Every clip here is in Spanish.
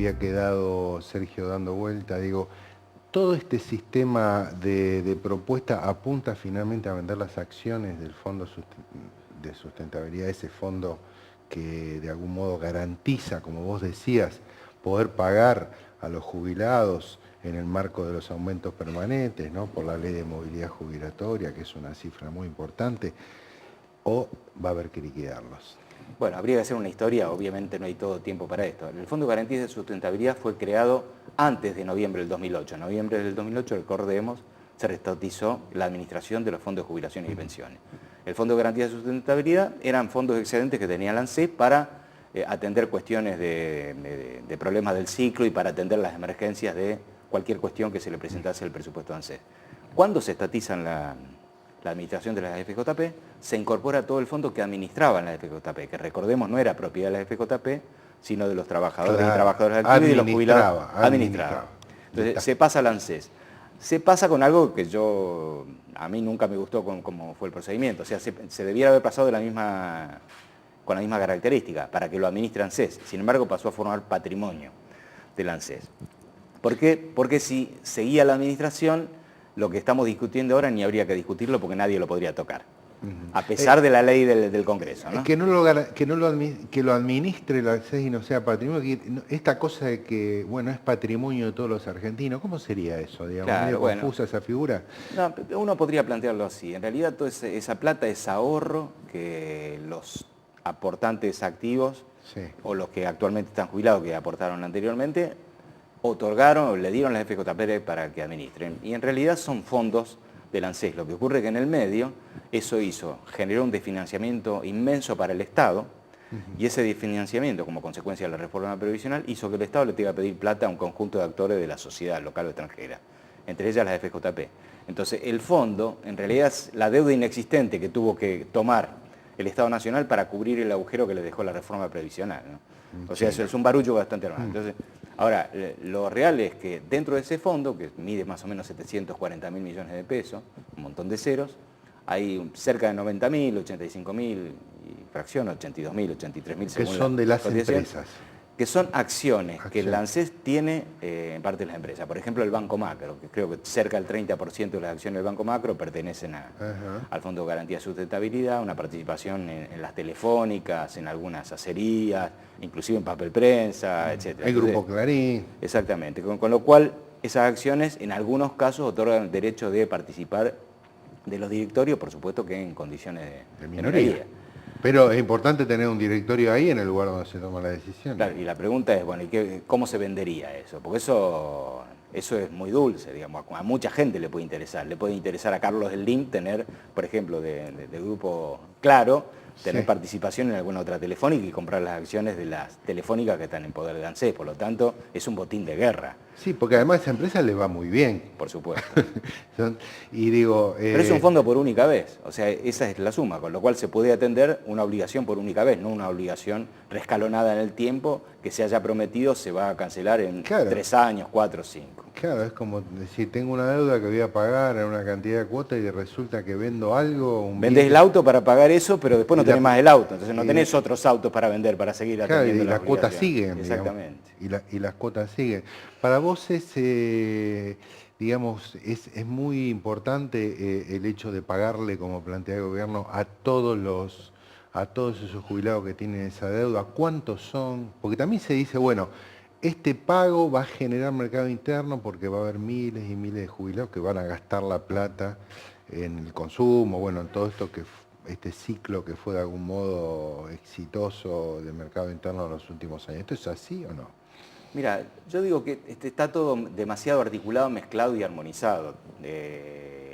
había quedado Sergio dando vuelta, digo, todo este sistema de propuesta apunta finalmente a vender las acciones del Fondo de Sustentabilidad, ese fondo que de algún modo garantiza, como vos decías, poder pagar a los jubilados en el marco de los aumentos permanentes, ¿no? Por la ley de movilidad jubilatoria, que es una cifra muy importante, o va a haber que liquidarlos. Bueno, habría que hacer una historia, obviamente no hay todo tiempo para esto. El Fondo de Garantía de Sustentabilidad fue creado antes de noviembre del 2008. En noviembre del 2008, recordemos, se restatizó la administración de los fondos de jubilaciones y pensiones. El Fondo de Garantía de Sustentabilidad eran fondos excedentes que tenía la ANSES para atender cuestiones de problemas del ciclo y para atender las emergencias de cualquier cuestión que se le presentase al presupuesto de ANSES. Cuando se estatizan la administración de las FJP, se incorpora todo el fondo que administraban las FJP, que recordemos no era propiedad de las FJP, sino de los trabajadores y trabajadoras activas y de los jubilados. Administraba. Entonces se pasa al ANSES. Se pasa con algo que a mí nunca me gustó cómo fue el procedimiento. O sea, se debiera haber pasado con la misma característica, para que lo administre ANSES. Sin embargo, pasó a formar patrimonio del ANSES. ¿Por qué? Porque si seguía la administración, lo que estamos discutiendo ahora ni habría que discutirlo porque nadie lo podría tocar, a pesar de la ley del Congreso, ¿no? Que lo administre la ANSES y no sea patrimonio, esta cosa de que, bueno, es patrimonio de todos los argentinos, ¿cómo sería eso? Digamos, claro, ¿medio confusa esa figura? No, uno podría plantearlo así. En realidad toda esa plata es ahorro que los aportantes activos, sí, o los que actualmente están jubilados, que aportaron anteriormente, otorgaron o le dieron las FJP para que administren. Y en realidad son fondos del ANSES. Lo que ocurre es que en el medio eso generó un desfinanciamiento inmenso para el Estado, y ese desfinanciamiento, como consecuencia de la reforma previsional, hizo que el Estado le tenga que pedir plata a un conjunto de actores de la sociedad local o extranjera, entre ellas las FJP. Entonces el fondo, en realidad, es la deuda inexistente que tuvo que tomar el Estado Nacional para cubrir el agujero que le dejó la reforma previsional, ¿no? O sea, eso es un barullo bastante hermano. Entonces, ahora, lo real es que dentro de ese fondo, que mide más o menos 740.000 millones de pesos, un montón de ceros, hay cerca de 90.000, 85.000 y fracción, 82.000, 83.000 según que son de las empresas. Que son acciones que el ANSES tiene en parte de las empresas. Por ejemplo, el Banco Macro, que creo que cerca del 30% de las acciones del Banco Macro pertenecen al Fondo de Garantía de Sustentabilidad, una participación en las telefónicas, en algunas acerías, inclusive en papel prensa, etc. El Grupo Clarín. Exactamente, con lo cual esas acciones en algunos casos otorgan el derecho de participar de los directorios, por supuesto que en condiciones de minoría. Pero es importante tener un directorio ahí en el lugar donde se toma la decisión. Claro, y la pregunta es, bueno, ¿cómo se vendería eso? Porque eso es muy dulce, digamos, a mucha gente le puede interesar a Carlos Slim tener, por ejemplo, del Grupo Claro, tener participación en alguna otra telefónica y comprar las acciones de las telefónicas que están en poder de ANSES, por lo tanto, es un botín de guerra. Sí, porque además a esa empresa le va muy bien. Por supuesto. Y digo... Pero es un fondo por única vez, o sea, esa es la suma, con lo cual se puede atender una obligación por única vez, no una obligación rescalonada en el tiempo, que se haya prometido se va a cancelar en 3 años, 4, 5. Claro, es como decir, tengo una deuda que voy a pagar en una cantidad de cuotas y resulta que vendo algo... Vendés el auto para pagar eso, pero después no tenés más el auto, entonces no tenés otros autos para vender, para seguir atendiendo las cuotas siguen. Exactamente. Y las cuotas siguen. Para vos digamos, es muy importante el hecho de pagarle, como plantea el gobierno, a todos esos jubilados que tienen esa deuda. ¿Cuántos son? Porque también se dice, bueno, este pago va a generar mercado interno porque va a haber miles y miles de jubilados que van a gastar la plata en el consumo, bueno, en todo esto este ciclo que fue de algún modo exitoso del mercado interno en los últimos años. ¿Esto es así o no? Mira, yo digo que está todo demasiado articulado, mezclado y armonizado,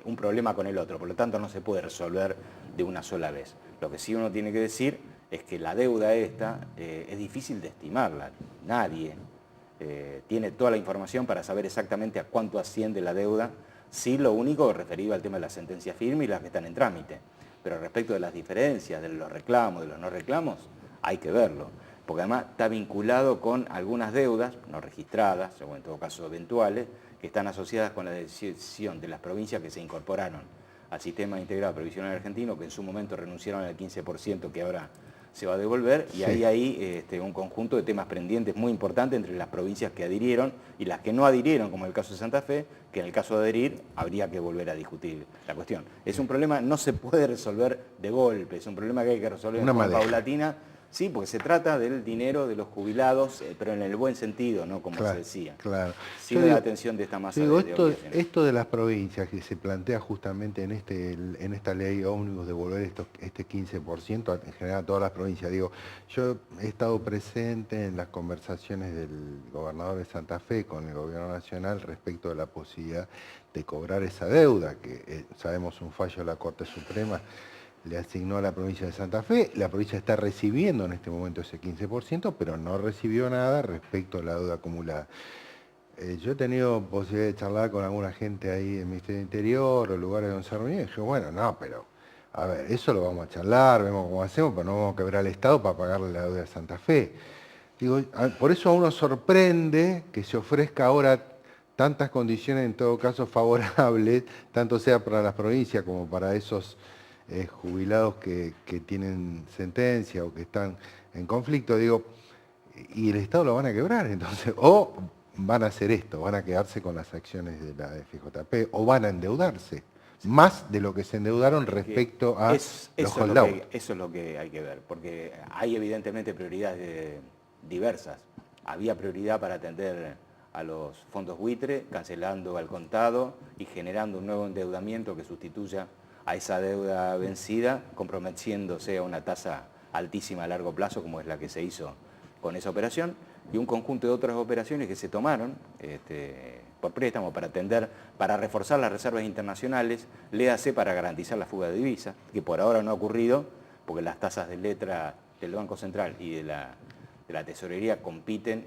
un problema con el otro, por lo tanto no se puede resolver de una sola vez. Lo que sí uno tiene que decir es que la deuda esta es difícil de estimarla, nadie tiene toda la información para saber exactamente a cuánto asciende la deuda, sí lo único referido al tema de las sentencias firmes y las que están en trámite, pero respecto de las diferencias, de los reclamos, de los no reclamos, hay que verlo. Porque además está vinculado con algunas deudas no registradas, o en todo caso eventuales, que están asociadas con la decisión de las provincias que se incorporaron al sistema integrado previsional argentino, que en su momento renunciaron al 15% que ahora se va a devolver y Sí. hay un conjunto de temas pendientes muy importantes entre las provincias que adhirieron y las que no adhirieron, como en el caso de Santa Fe, que en el caso de adherir habría que volver a discutir la cuestión. Es un problema, no se puede resolver de golpe, es un problema que hay que resolver de forma paulatina. Sí, porque se trata del dinero de los jubilados, pero en el buen sentido, ¿no? Como Claro, se decía. claro. Sin la atención de esta masa de obligaciones. Esto de las provincias que se plantea justamente en esta ley ómnibus de devolver este 15% en general a todas las provincias. Digo, yo he estado presente en las conversaciones del gobernador de Santa Fe con el gobierno nacional respecto de la posibilidad de cobrar esa deuda, que sabemos un fallo de la Corte Suprema le asignó a la provincia de Santa Fe. La provincia está recibiendo en este momento ese 15%, pero no recibió nada respecto a la deuda acumulada. Yo he tenido posibilidad de charlar con alguna gente ahí del Ministerio del Interior o lugares donde se reunían, y yo, bueno, no, pero, a ver, eso lo vamos a charlar, vemos cómo hacemos, pero no vamos a quebrar el Estado para pagarle la deuda de Santa Fe. Digo, por eso a uno sorprende que se ofrezca ahora tantas condiciones, en todo caso favorables, tanto sea para las provincias como para esos jubilados que tienen sentencia o que están en conflicto, digo, y el Estado lo van a quebrar, entonces, o van a hacer esto, van a quedarse con las acciones de la FJP, o van a endeudarse, más de lo que se endeudaron respecto a los holdouts. Eso es lo que hay que ver, porque hay evidentemente prioridades diversas. Había prioridad para atender a los fondos buitre, cancelando al contado y generando un nuevo endeudamiento que sustituya a esa deuda vencida, comprometiéndose a una tasa altísima a largo plazo, como es la que se hizo con esa operación, y un conjunto de otras operaciones que se tomaron por préstamo para atender, para reforzar las reservas internacionales, léase para garantizar la fuga de divisas, que por ahora no ha ocurrido, porque las tasas de letra del Banco Central y de la Tesorería compiten,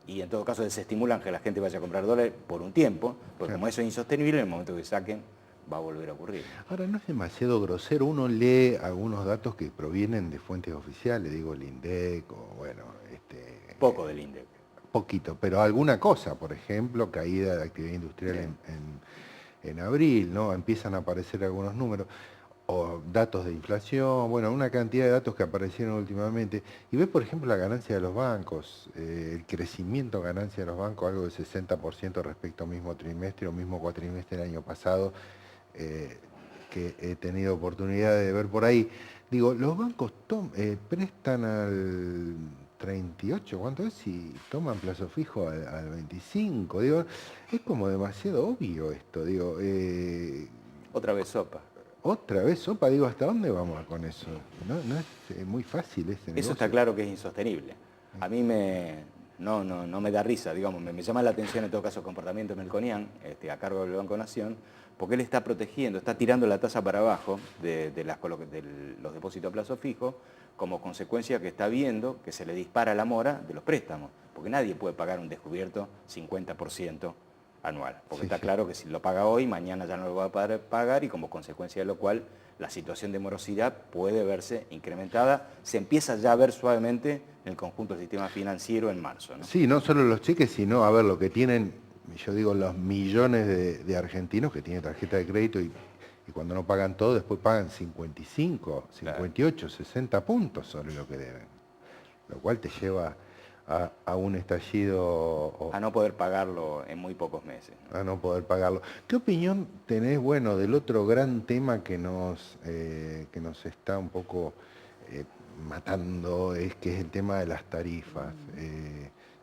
y en todo caso desestimulan que la gente vaya a comprar dólares por un tiempo, porque como eso es insostenible, en el momento que saquen, va a volver a ocurrir. Ahora, no es demasiado grosero, uno lee algunos datos que provienen de fuentes oficiales, digo el INDEC o bueno... Poco del INDEC. Poquito, pero alguna cosa, por ejemplo, caída de actividad industrial en abril, ¿no? Empiezan a aparecer algunos números, o datos de inflación, bueno, una cantidad de datos que aparecieron últimamente, y ves, por ejemplo, la ganancia de los bancos, el crecimiento de ganancia de los bancos, algo de 60% respecto al mismo trimestre o mismo cuatrimestre del año pasado, que he tenido oportunidad de ver por ahí. Digo, los bancos prestan al 38, ¿cuánto es? Si toman plazo fijo al 25, digo, es como demasiado obvio esto, digo. Otra vez sopa. Otra vez sopa, digo, ¿hasta dónde vamos con eso? No es muy fácil ese negocio. Eso está claro que es insostenible. A mí no me da risa, digamos, me llama la atención en todo caso el comportamiento de Melconian, a cargo del Banco Nación, porque él está protegiendo, está tirando la tasa para abajo de los depósitos a plazo fijo, como consecuencia que está viendo que se le dispara la mora de los préstamos, porque nadie puede pagar un descubierto 50% anual, porque está claro que si lo paga hoy, mañana ya no lo va a poder pagar y como consecuencia de lo cual la situación de morosidad puede verse incrementada, se empieza ya a ver suavemente en el conjunto del sistema financiero en marzo, ¿no? Sí, no solo los cheques, sino, a ver, lo que tienen, yo digo, los millones de argentinos que tienen tarjeta de crédito y cuando no pagan todo, después pagan 55, 58, claro, 60 puntos sobre lo que deben, lo cual te lleva a un estallido... A no poder pagarlo en muy pocos meses, ¿no? A no poder pagarlo. ¿Qué opinión tenés, bueno, del otro gran tema que nos está un poco matando, que es el tema de las tarifas?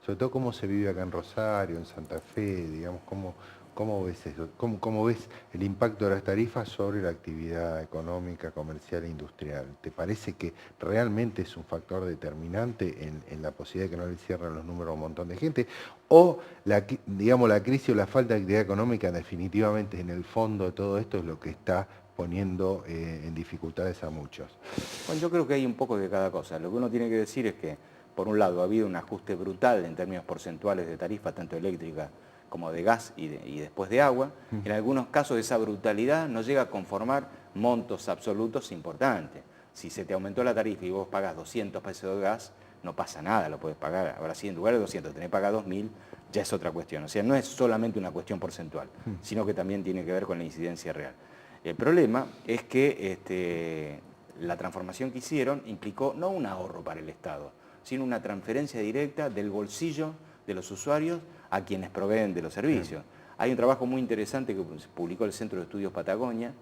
Sobre todo cómo se vive acá en Rosario, en Santa Fe, digamos, ¿cómo ves eso? ¿Cómo ves el impacto de las tarifas sobre la actividad económica, comercial e industrial? ¿Te parece que realmente es un factor determinante en la posibilidad de que no le cierren los números a un montón de gente? ¿O la crisis o la falta de actividad económica definitivamente en el fondo de todo esto es lo que está poniendo en dificultades a muchos? Bueno, yo creo que hay un poco de cada cosa. Lo que uno tiene que decir es que, por un lado, ha habido un ajuste brutal en términos porcentuales de tarifas, tanto eléctrica como de gas y después de agua. En algunos casos esa brutalidad no llega a conformar montos absolutos importantes. Si se te aumentó la tarifa y vos pagas 200 pesos de gas, no pasa nada, lo puedes pagar. Ahora sí, en lugar de 200, tenés que pagar 2.000, ya es otra cuestión. O sea, no es solamente una cuestión porcentual, sino que también tiene que ver con la incidencia real. El problema es que la transformación que hicieron implicó no un ahorro para el Estado, sino una transferencia directa del bolsillo de los usuarios a quienes proveen de los servicios. Hay un trabajo muy interesante que publicó el Centro de Estudios Patagonia.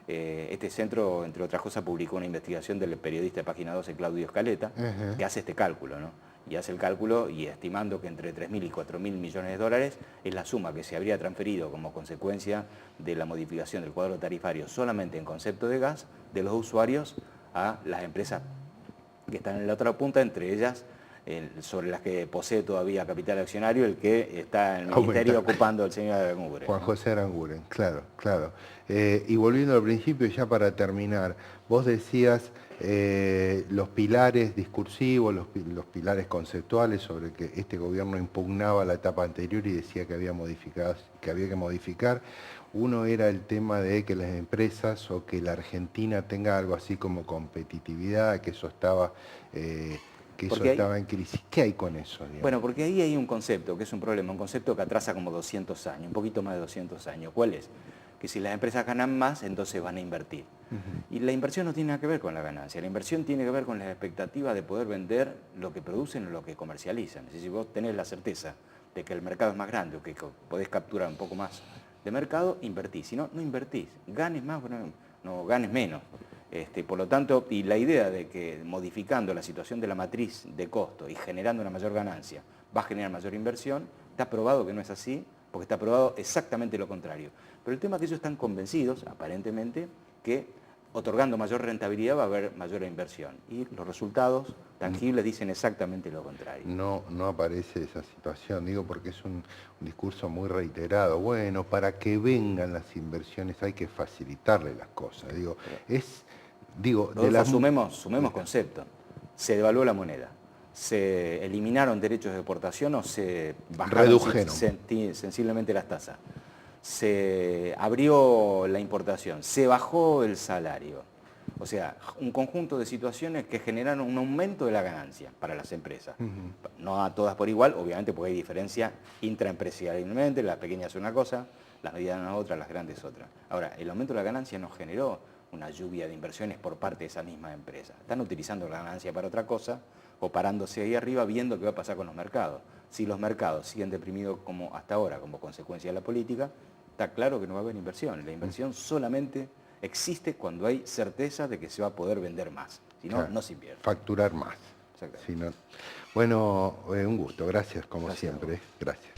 Este centro, entre otras cosas, publicó una investigación del periodista de Página 12, Claudio Escaleta, que hace este cálculo, ¿no? Y hace el cálculo y estimando que entre 3.000 y 4.000 millones de dólares es la suma que se habría transferido como consecuencia de la modificación del cuadro tarifario solamente en concepto de gas de los usuarios a las empresas que están en la otra punta, entre ellas sobre las que posee todavía capital accionario, el que está en el ministerio ocupando el señor Aranguren. Juan José Aranguren, claro, claro. Y volviendo al principio, ya para terminar, vos decías los pilares discursivos, los pilares conceptuales sobre que este gobierno impugnaba la etapa anterior y decía que había que modificar. Uno era el tema de que las empresas o que la Argentina tenga algo así como competitividad, que eso estaba... estaba en crisis. ¿Qué hay con eso? Digamos? Bueno, porque ahí hay un concepto, que es un problema, un concepto que atrasa como 200 años, un poquito más de 200 años. ¿Cuál es? Que si las empresas ganan más, entonces van a invertir. Y la inversión no tiene nada que ver con la ganancia, la inversión tiene que ver con la expectativa de poder vender lo que producen o lo que comercializan. Es decir, si vos tenés la certeza de que el mercado es más grande o que podés capturar un poco más de mercado, invertís. Si no, no invertís. Ganes más, no ganes menos. Por lo tanto, y la idea de que modificando la situación de la matriz de costo y generando una mayor ganancia va a generar mayor inversión, está probado que no es así, porque está probado exactamente lo contrario. Pero el tema es que ellos están convencidos, aparentemente, que otorgando mayor rentabilidad va a haber mayor inversión. Y los resultados tangibles dicen exactamente lo contrario. No aparece esa situación, digo, porque es un discurso muy reiterado. Bueno, para que vengan las inversiones hay que facilitarle las cosas. Sumemos conceptos. Se devaluó la moneda, se eliminaron derechos de exportación o se bajaron sensiblemente las tasas, se abrió la importación, se bajó el salario. O sea, un conjunto de situaciones que generaron un aumento de la ganancia para las empresas. No a todas por igual, obviamente, porque hay diferencia intraempresarialmente, las pequeñas una cosa, las medianas otra, las grandes otra. Ahora, el aumento de la ganancia no generó una lluvia de inversiones por parte de esa misma empresa. Están utilizando la ganancia para otra cosa o parándose ahí arriba viendo qué va a pasar con los mercados. Si los mercados siguen deprimidos como hasta ahora, como consecuencia de la política, está claro que no va a haber inversión. La inversión solamente existe cuando hay certeza de que se va a poder vender más. Si no, no se invierte. Facturar más. Si no... Bueno, un gusto. Gracias, como siempre. Gracias.